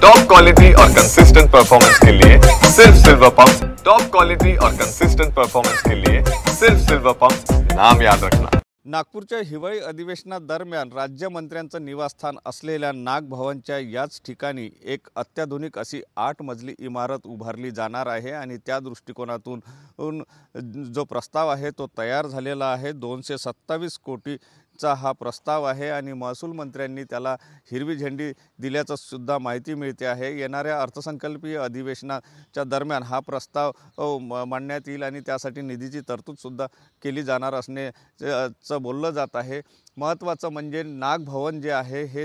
Top quality और consistent performance के लिए सिर्फ सिल्वर पंप। टॉप क्वालिटी और कंसिस्टेंट परफॉर्मेंस के लिए सिर्फ सिल्वर पंप, नाम याद रखना। नागपूरच्या हिवाळी अधिवेशनादरम्यान राज्यमंत्र्यांचं निवासस्थान असलेल्या नागभवनच्या याच ठिकाणी एक अत्याधुनिक अशी 8 मजली इमारत उभारली जाणार आहे आणि त्या दृष्टिकोनातून जो प्रस्ताव आहे तो तयार झालेला आहे। 227 कोटीचा हा प्रस्ताव आहे आणि महसूल मंत्र्यांनी त्याला हिरवी झेंडी दिल्याचं सुद्धा माहिती मिळते आहे। येणाऱ्या अर्थसंकल्पीय अधिवेशनाच्या दरम्यान हा प्रस्ताव मांडण्यात येईल आणि त्यासाठी निधीची तरतूद सुद्धा केली जाणार असण्याचं बोललं जात आहे। महत्त्वाचं म्हणजे नागभवन जे आहे हे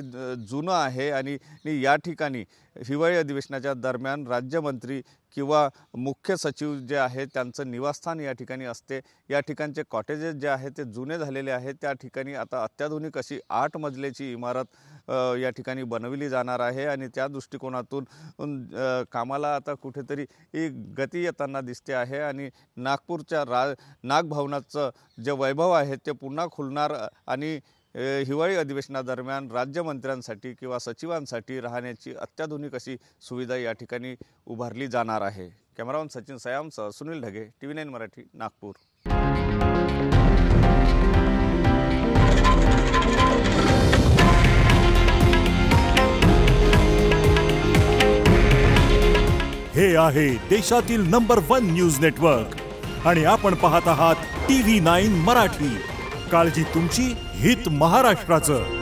जुनं आहे आणि या ठिकाणी हिवाळी अधिवेशनाच्या दरम्यान राज्यमंत्री किंवा मुख्य सचिव जे आहेत त्यांचं निवासस्थान या ठिकाणी असते। या ठिकाणचे कॉटेजेस जे आहेत ते जुने झालेले आहेत। त्या ठिकाणी आता अत्याधुनिक अशी 8 मजल्याची इमारत या ठिकाणी बनवली जाणार आहे आणि त्या दृष्टिकोनातून कामाला आता कुठेतरी गती येताना दिसते आहे आणि नागपूरच्या नागभवनाचं जे वैभव आहे ते पुन्हा खुलणार आणि हिवाळी अधिवेशनादरम्यान राज्यमंत्र्यांसाठी किंवा सचिवांसाठी राहण्याची अत्याधुनिक अशी सुविधा या ठिकाणी उभारली जाणार आहे। कॅमेरामन सचिन सयामसह सुनील ढगे, TV9 मराठी, नागपूर। हे आहे देशातील नंबर 1 न्यूज नेटवर्क आणि आपण पाहत आहात TV9 मराठी। काळजी तुमची, हित महाराष्ट्राचं।